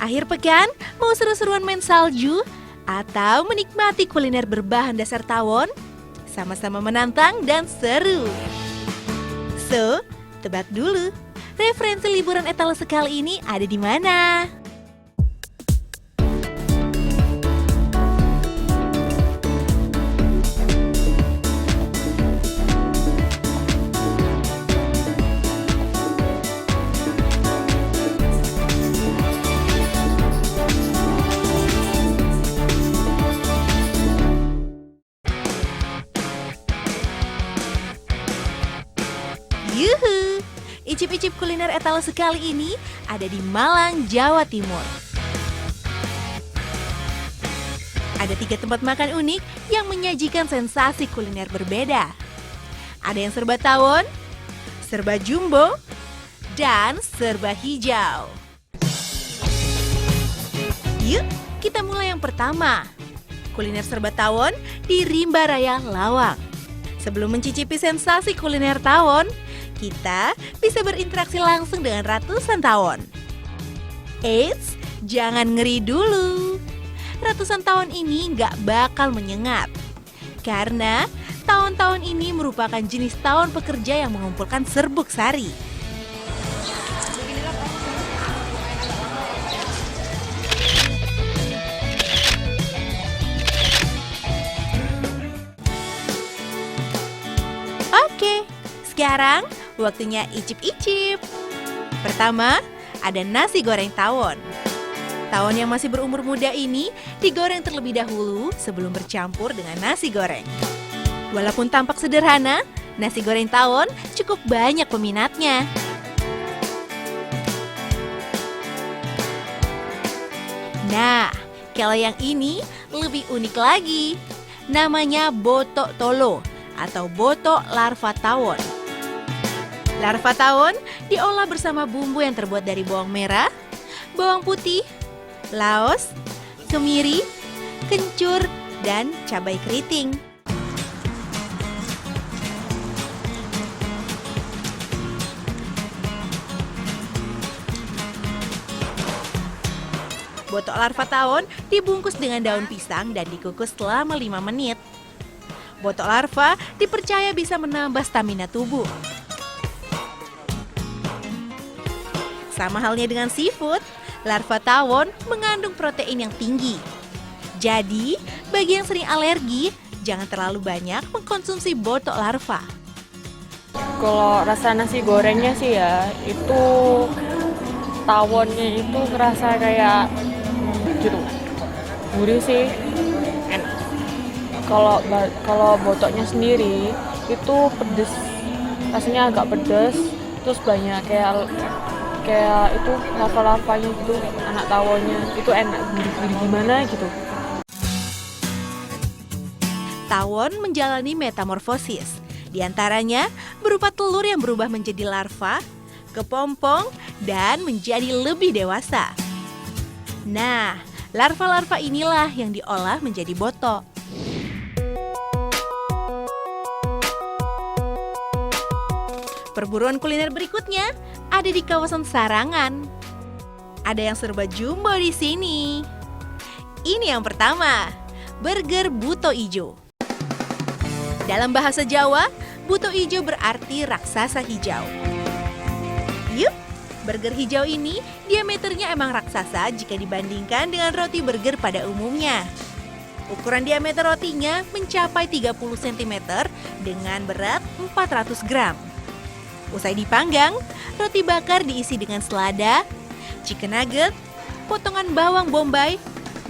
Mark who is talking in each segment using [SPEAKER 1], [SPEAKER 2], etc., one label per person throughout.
[SPEAKER 1] Akhir pekan, mau seru-seruan main salju? Atau menikmati kuliner berbahan dasar tawon? Sama-sama menantang dan seru. So, tebak dulu, referensi liburan etalase kali ini ada di mana? Yuhu! Icip-icip kuliner etalase kali ini ada di Malang, Jawa Timur. Ada 3 tempat makan unik yang menyajikan sensasi kuliner berbeda. Ada yang serba tawon, serba jumbo, dan serba hijau. Yuk, kita mulai yang pertama. Kuliner serba tawon di Rimba Raya, Lawang. Sebelum mencicipi sensasi kuliner tawon, kita bisa berinteraksi langsung dengan ratusan tawon. Eits, jangan ngeri dulu. Ratusan tawon ini nggak bakal menyengat. Karena tawon-tawon ini merupakan jenis tawon pekerja yang mengumpulkan serbuk sari. Oke, sekarang waktunya icip-icip. Pertama, ada nasi goreng tawon. Tawon yang masih berumur muda ini digoreng terlebih dahulu sebelum bercampur dengan nasi goreng. Walaupun tampak sederhana, nasi goreng tawon cukup banyak peminatnya. Nah, kalau yang ini lebih unik lagi. Namanya botok tolo atau botok larva tawon. Larva tawon diolah bersama bumbu yang terbuat dari bawang merah, bawang putih, laos, kemiri, kencur, dan cabai keriting. Botok larva tawon dibungkus dengan daun pisang dan dikukus selama 5 menit. Botok larva dipercaya bisa menambah stamina tubuh. Sama halnya dengan seafood, larva tawon mengandung protein yang tinggi. Jadi, bagi yang sering alergi, jangan terlalu banyak mengkonsumsi botok larva.
[SPEAKER 2] Kalau rasa nasi gorengnya sih ya, itu tawonnya itu ngerasa kayak gitu. Gurih sih, enak. Kalau botoknya sendiri itu pedes, rasanya agak pedes, terus banyak kayak itu larva-larvanya gitu, anak tawonnya itu enak, gurih-gurih gimana gitu.
[SPEAKER 1] Tawon menjalani metamorfosis, di antaranya berupa telur yang berubah menjadi larva, kepompong, dan menjadi lebih dewasa. Nah, larva-larva inilah yang diolah menjadi botok. Perburuan kuliner berikutnya ada di kawasan Sarangan. Ada yang serba jumbo di sini. Ini yang pertama, burger buto ijo. Dalam bahasa Jawa, buto ijo berarti raksasa hijau. Yup, burger hijau ini diameternya emang raksasa jika dibandingkan dengan roti burger pada umumnya. Ukuran diameter rotinya mencapai 30 cm dengan berat 400 gram. Usai dipanggang, roti bakar diisi dengan selada, chicken nugget, potongan bawang bombay,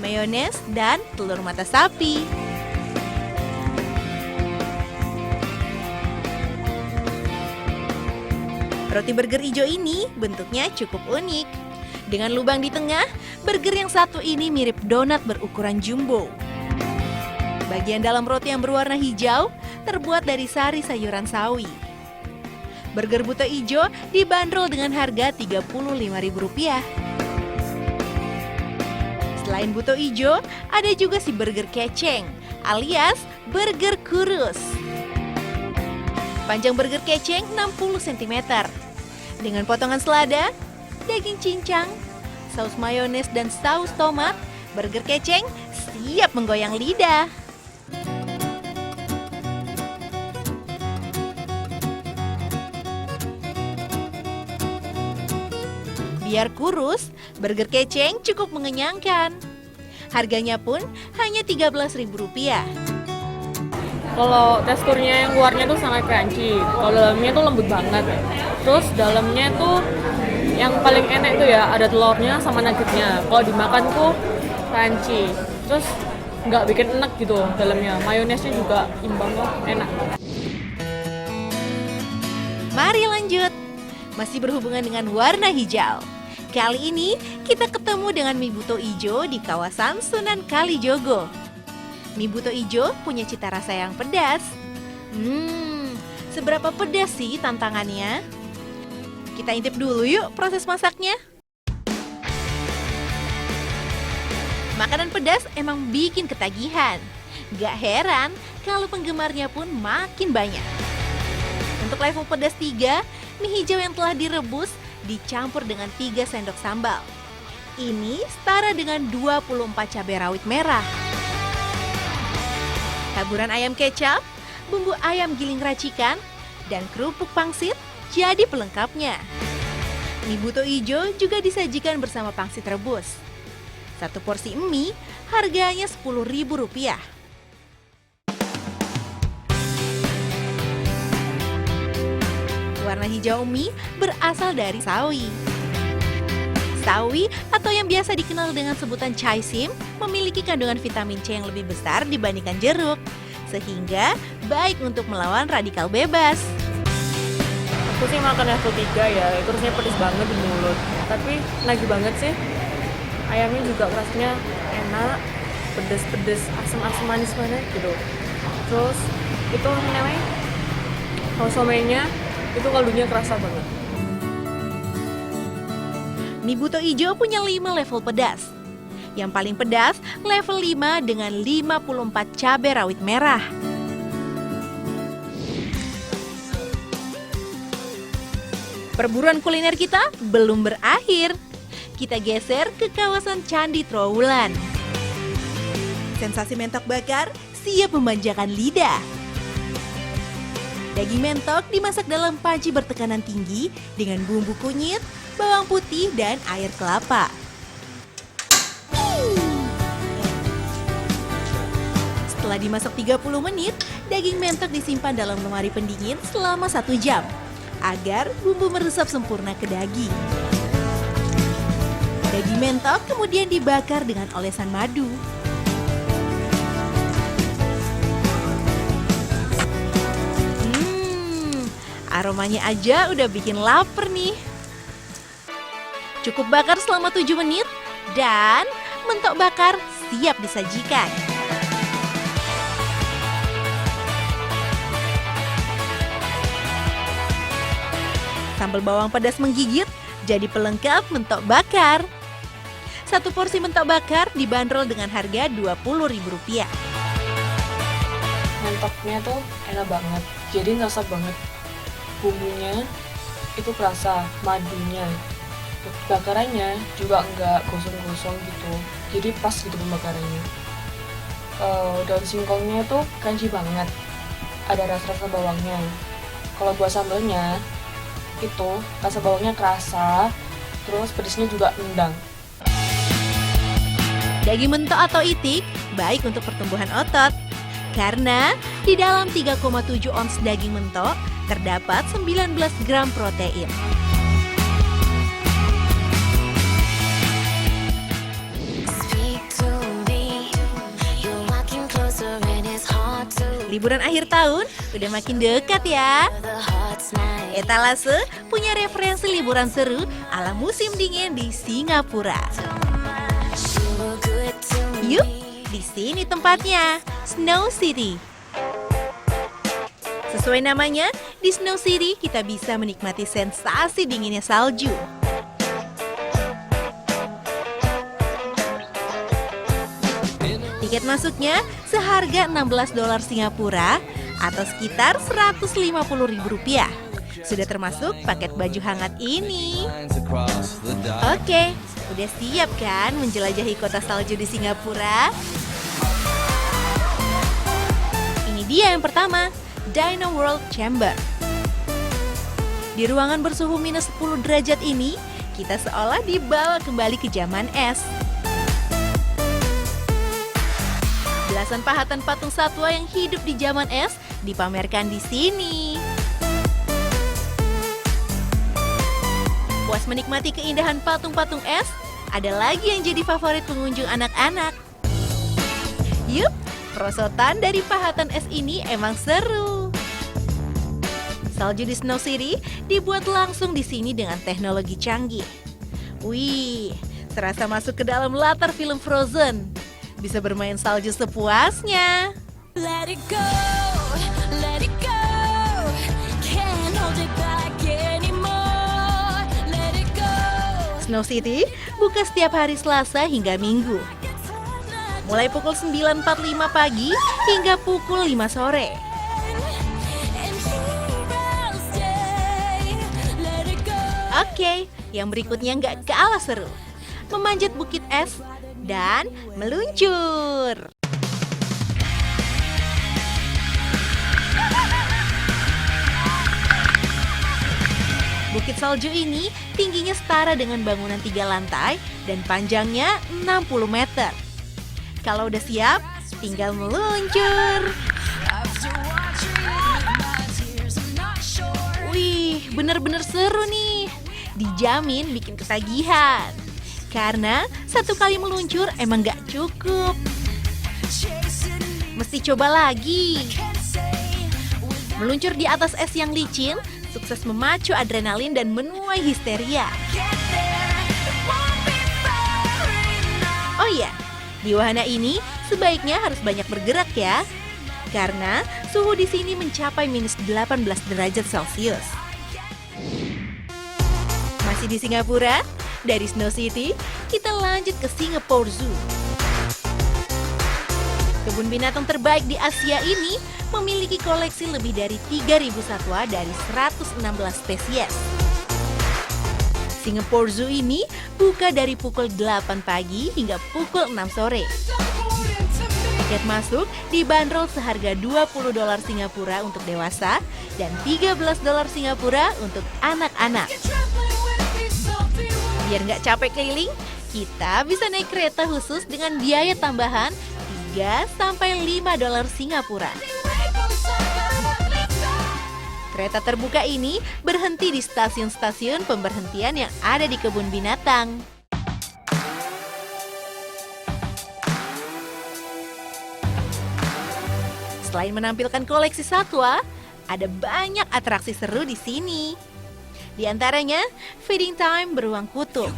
[SPEAKER 1] mayones, dan telur mata sapi. Roti burger hijau ini bentuknya cukup unik. Dengan lubang di tengah, burger yang satu ini mirip donat berukuran jumbo. Bagian dalam roti yang berwarna hijau terbuat dari sari sayuran sawi. Burger buto ijo dibanderol dengan harga Rp35.000. Selain buto ijo, ada juga si burger keceng alias burger kurus. Panjang burger keceng 60 cm dengan potongan selada, daging cincang, saus mayones dan saus tomat, burger keceng siap menggoyang lidah. Biar kurus, burger keceng cukup mengenyangkan. Harganya pun hanya Rp13.000.
[SPEAKER 2] Kalau teksturnya yang luarnya tuh sangat crunchy, kalau dalamnya tuh lembut banget. Terus dalamnya tuh yang paling enak tuh ya ada telurnya sama nuggetnya. Kalau dimakan tuh crunchy, terus nggak bikin enek gitu dalamnya. Mayonesnya juga imbang loh, enak.
[SPEAKER 1] Mari lanjut. Masih berhubungan dengan warna hijau. Kali ini kita ketemu dengan mie buto ijo di kawasan Sunan Kalijogo. Mie buto ijo punya cita rasa yang pedas. Seberapa pedas sih tantangannya? Kita intip dulu yuk proses masaknya. Makanan pedas emang bikin ketagihan. Gak heran kalau penggemarnya pun makin banyak. Untuk level pedas 3, mie hijau yang telah direbus dicampur dengan 3 sendok sambal. Ini setara dengan 24 cabai rawit merah. Taburan ayam kecap, bumbu ayam giling racikan, dan kerupuk pangsit jadi pelengkapnya. Mie buto ijo juga disajikan bersama pangsit rebus. Satu porsi mie harganya Rp10.000. Warna hijau mie berasal dari sawi. Sawi atau yang biasa dikenal dengan sebutan chaisim memiliki kandungan vitamin C yang lebih besar dibandingkan jeruk, sehingga baik untuk melawan radikal bebas.
[SPEAKER 2] Aku sih makan level 3 ya, itu rasanya pedes banget di mulut. Tapi nagih banget sih. Ayamnya juga rasanya enak, pedes-pedes, asam-asam manis banget gitu. Terus itu namanya kalau somenya itu kaldunya kerasa banget.
[SPEAKER 1] Mie buto ijo punya 5 level pedas. Yang paling pedas level 5 dengan 54 cabai rawit merah. Perburuan kuliner kita belum berakhir. Kita geser ke kawasan Candi Trowulan. Sensasi mentok bakar siap memanjakan lidah. Daging mentok dimasak dalam panci bertekanan tinggi dengan bumbu kunyit, bawang putih, dan air kelapa. Setelah dimasak 30 menit, daging mentok disimpan dalam lemari pendingin selama 1 jam agar bumbu meresap sempurna ke daging. Daging mentok kemudian dibakar dengan olesan madu. Aromanya aja udah bikin lapar nih. Cukup bakar selama 7 menit dan mentok bakar siap disajikan. Sambal bawang pedas menggigit jadi pelengkap mentok bakar. Satu porsi mentok bakar dibanderol dengan harga Rp20.000.
[SPEAKER 2] Mentoknya tuh enak banget, jadi ngerasa banget. Bumbunya itu kerasa, madunya, bakarannya juga enggak gosong-gosong gitu, jadi pas gitu pembakarannya. Daun singkongnya tuh crunchy banget, ada rasa-rasa bawangnya. Kalau buat sambalnya itu rasa bawangnya kerasa, terus pedasnya juga nendang.
[SPEAKER 1] Daging mentok atau itik baik untuk pertumbuhan otot, karena di dalam 3,7 ons daging mentok terdapat 19 gram protein. Liburan akhir tahun udah makin dekat ya. Etalase punya referensi liburan seru ala musim dingin di Singapura. Yuk, di sini tempatnya, Snow City. Sesuai namanya, di Snow City kita bisa menikmati sensasi dinginnya salju. Tiket masuknya seharga $16 Singapura atau sekitar Rp150.000. Sudah termasuk paket baju hangat ini. Oke, udah siap kan menjelajahi kota salju di Singapura? Ini dia yang pertama, Dino World Chamber. Di ruangan bersuhu minus 10 derajat ini, kita seolah dibawa kembali ke zaman es. Belasan pahatan patung satwa yang hidup di zaman es dipamerkan di sini. Puas menikmati keindahan patung-patung es, ada lagi yang jadi favorit pengunjung anak-anak. Yup, perosotan dari pahatan es ini emang seru. Salju di Snow City dibuat langsung di sini dengan teknologi canggih. Wih, serasa masuk ke dalam latar film Frozen. Bisa bermain salju sepuasnya.
[SPEAKER 3] Let it go, let it go. Can't hold it back anymore. Let it go.
[SPEAKER 1] Snow City buka setiap hari Selasa hingga Minggu. Mulai pukul 9.45 pagi hingga pukul 5 sore.
[SPEAKER 3] And here I'll stay. Let it go.
[SPEAKER 1] Oke, yang berikutnya nggak kalah seru. Memanjat bukit es dan meluncur. Bukit salju ini tingginya setara dengan bangunan 3 lantai dan panjangnya 60 meter. Kalau udah siap, tinggal meluncur.
[SPEAKER 3] After watching my tears, I'm not sure.
[SPEAKER 1] Wih, bener-bener seru nih. Dijamin bikin ketagihan. Karena satu kali meluncur emang gak cukup.
[SPEAKER 3] Chasing me,
[SPEAKER 1] Mesti coba lagi.
[SPEAKER 3] can't say with
[SPEAKER 1] Meluncur di atas es yang licin, sukses memacu adrenalin dan menuai histeria.
[SPEAKER 3] get there. It won't be very long.
[SPEAKER 1] Oh iya, di wahana ini sebaiknya harus banyak bergerak ya. Karena suhu di sini mencapai minus 18 derajat Celcius. Masih di Singapura, dari Snow City, kita lanjut ke Singapore Zoo. Kebun binatang terbaik di Asia ini memiliki koleksi lebih dari 3.000 satwa dari 116 spesies. Singapore Zoo ini buka dari pukul 8 pagi hingga pukul 6 sore. Tiket masuk dibanderol seharga $20 Singapura untuk dewasa dan $13 Singapura untuk anak-anak.
[SPEAKER 3] Traveling with me, so be warned.
[SPEAKER 1] Biar nggak capek keliling, kita bisa naik kereta khusus dengan biaya tambahan $3-5 Singapura. Kereta terbuka ini berhenti di stasiun-stasiun pemberhentian yang ada di kebun binatang. Selain menampilkan koleksi satwa, ada banyak atraksi seru di sini. Di antaranya, feeding time beruang kutub.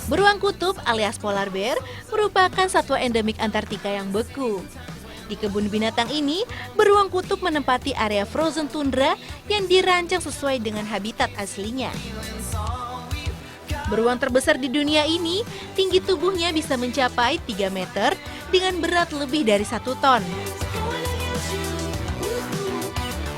[SPEAKER 1] Beruang kutub alias polar bear merupakan satwa endemik Antartika yang beku. Di kebun binatang ini, beruang kutub menempati area frozen tundra yang dirancang sesuai dengan habitat aslinya. Beruang terbesar di dunia ini, tinggi tubuhnya bisa mencapai 3 meter dengan berat lebih dari 1 ton.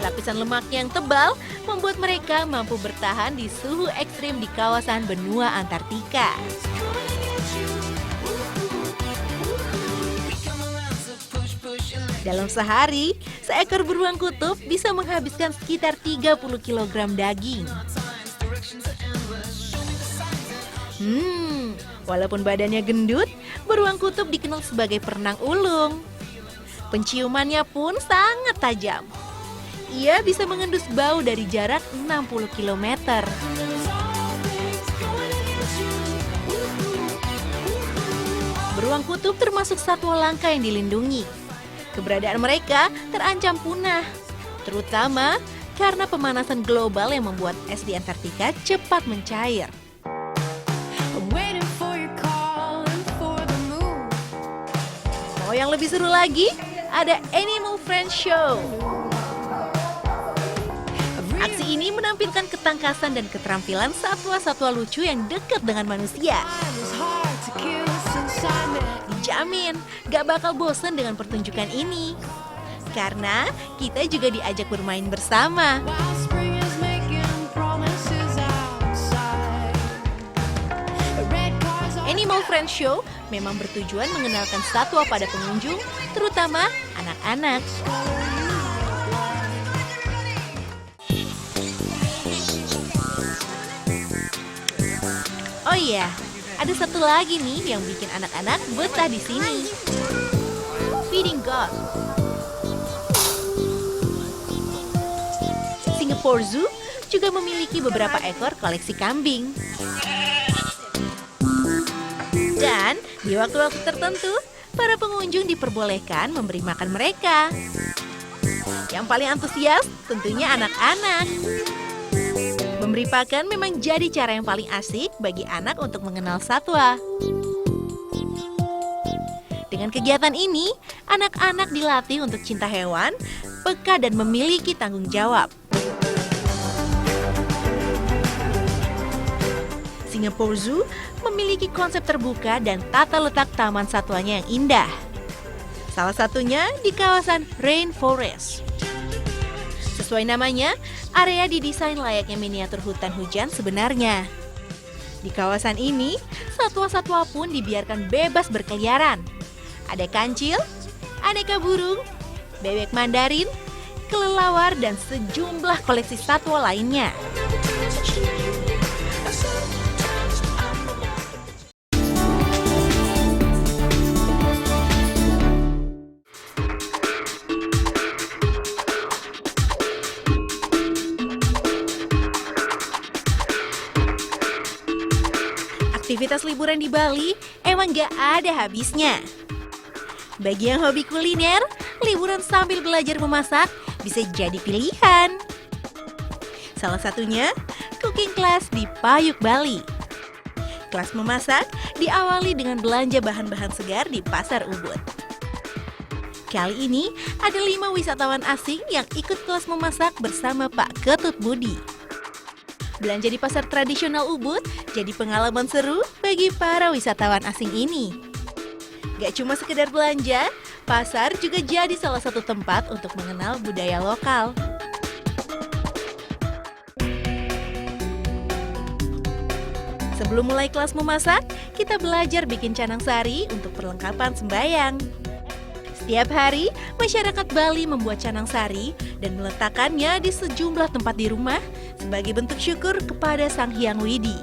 [SPEAKER 1] Lapisan lemaknya yang tebal membuat mereka mampu bertahan di suhu ekstrim di kawasan benua Antartika. Dalam sehari, seekor beruang kutub bisa menghabiskan sekitar 30 kg daging. Walaupun badannya gendut, beruang kutub dikenal sebagai perenang ulung. Penciumannya pun sangat tajam. Ia bisa mengendus bau dari jarak 60 km. Beruang kutub termasuk satwa langka yang dilindungi. Keberadaan mereka terancam punah, terutama karena pemanasan global yang membuat es di Antartika cepat mencair.
[SPEAKER 3] I'm waiting for your call and for the moon.
[SPEAKER 1] Mau yang lebih seru lagi? Ada Animal Friends Show. Aksi ini menampilkan ketangkasan dan keterampilan satwa-satwa lucu yang dekat dengan manusia.
[SPEAKER 3] It's hard to kill since I met.
[SPEAKER 1] Dijamin, gak bakal bosan dengan pertunjukan ini. Karena kita juga diajak bermain bersama.
[SPEAKER 3] While spring is making promises outside. Red cars are
[SPEAKER 1] Animal Friends Show memang bertujuan mengenalkan satwa pada pengunjung, terutama anak-anak. Oh iya, ada satu lagi nih yang bikin anak-anak betah di sini. Feeding God. Singapore Zoo juga memiliki beberapa ekor koleksi kambing. Dan di waktu-waktu tertentu, para pengunjung diperbolehkan memberi makan mereka. Yang paling antusias tentunya anak-anak. Memberi pakan memang jadi cara yang paling asik bagi anak untuk mengenal satwa. Dengan kegiatan ini, anak-anak dilatih untuk cinta hewan, peka dan memiliki tanggung jawab. Singapore Zoo memiliki konsep terbuka dan tata letak taman satwanya yang indah. Salah satunya di kawasan Rainforest. Sesuai namanya, area didesain layaknya miniatur hutan hujan sebenarnya. Di kawasan ini, satwa-satwa pun dibiarkan bebas berkeliaran. Ada kancil, aneka burung, bebek mandarin, kelelawar, dan sejumlah koleksi satwa lainnya. Aktivitas liburan di Bali emang gak ada habisnya. Bagi yang hobi kuliner, liburan sambil belajar memasak bisa jadi pilihan. Salah satunya, cooking class di Payuk, Bali. Kelas memasak diawali dengan belanja bahan-bahan segar di Pasar Ubud. Kali ini, ada 5 wisatawan asing yang ikut kelas memasak bersama Pak Ketut Budi. Belanja di pasar tradisional Ubud jadi pengalaman seru bagi para wisatawan asing ini. Gak cuma sekedar belanja, pasar juga jadi salah satu tempat untuk mengenal budaya lokal. Sebelum mulai kelas memasak, kita belajar bikin canang sari untuk perlengkapan sembayang. Setiap hari, masyarakat Bali membuat canang sari dan meletakkannya di sejumlah tempat di rumah sebagai bentuk syukur kepada Sang Hyang Widi.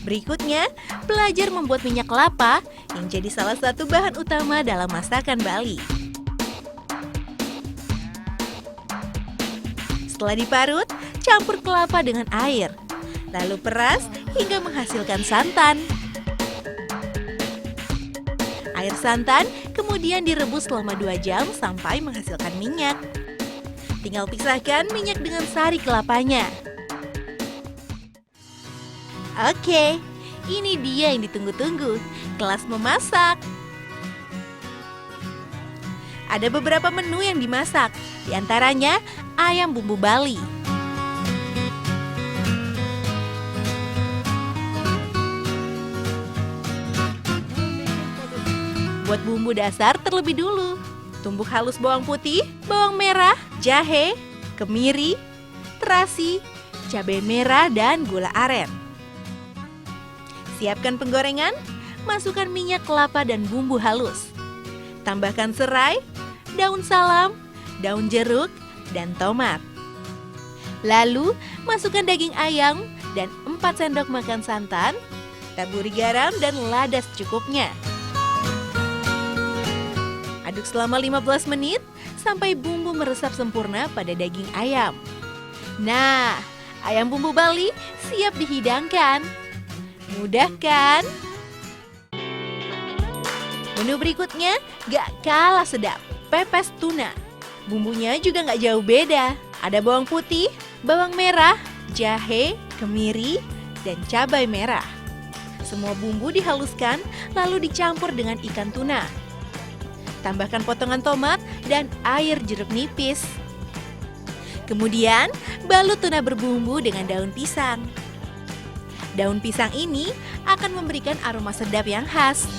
[SPEAKER 1] Berikutnya, belajar membuat minyak kelapa yang jadi salah satu bahan utama dalam masakan Bali. Setelah diparut, campur kelapa dengan air, lalu peras hingga menghasilkan santan. Air santan kemudian direbus selama 2 jam sampai menghasilkan minyak. Tinggal pisahkan minyak dengan sari kelapanya. Oke, ini dia yang ditunggu-tunggu, kelas memasak. Ada beberapa menu yang dimasak, diantaranya ayam bumbu Bali. Buat bumbu dasar terlebih dulu, tumbuk halus bawang putih, bawang merah, jahe, kemiri, terasi, cabai merah, dan gula aren. Siapkan penggorengan, masukkan minyak kelapa dan bumbu halus. Tambahkan serai, daun salam, daun jeruk, dan tomat. Lalu, masukkan daging ayam dan 4 sendok makan santan, taburi garam dan lada secukupnya. Aduk selama 15 menit sampai bumbu meresap sempurna pada daging ayam. Nah, ayam bumbu Bali siap dihidangkan. Mudah kan? Menu berikutnya gak kalah sedap, pepes tuna. Bumbunya juga gak jauh beda. Ada bawang putih, bawang merah, jahe, kemiri, dan cabai merah. Semua bumbu dihaluskan lalu dicampur dengan ikan tuna. Tambahkan potongan tomat dan air jeruk nipis. Kemudian, balut tuna berbumbu dengan daun pisang. Daun pisang ini akan memberikan aroma sedap yang khas.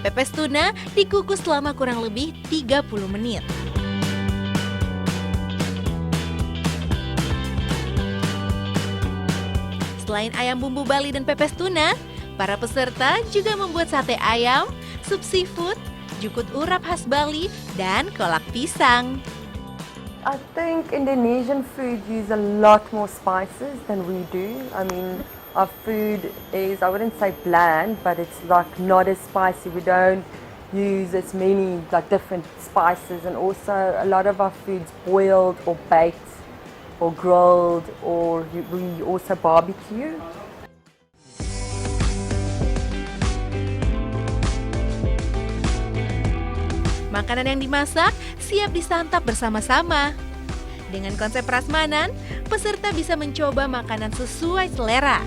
[SPEAKER 1] Pepes tuna dikukus selama kurang lebih 30 menit. Selain ayam bumbu Bali dan pepes tuna, para peserta juga membuat sate ayam, sup seafood, jukut urap khas Bali, dan kolak pisang.
[SPEAKER 4] I think Indonesian food use a lot more spices than we do. I mean, our food is, I wouldn't say bland, but it's like not as spicy. We don't use as many like different spices, and also a lot of our food's boiled or baked or grilled, or we also barbecue.
[SPEAKER 1] Makanan yang dimasak siap disantap bersama-sama. Dengan konsep prasmanan, peserta bisa mencoba makanan sesuai selera.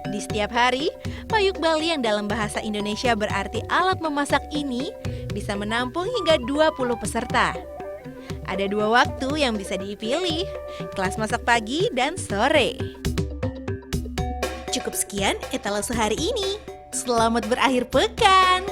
[SPEAKER 1] Di setiap hari, payuk Bali yang dalam bahasa Indonesia berarti alat memasak ini bisa menampung hingga 20 peserta. Ada 2 waktu yang bisa dipilih, kelas masak pagi dan sore. Cukup sekian etalase hari ini. Selamat berakhir pekan.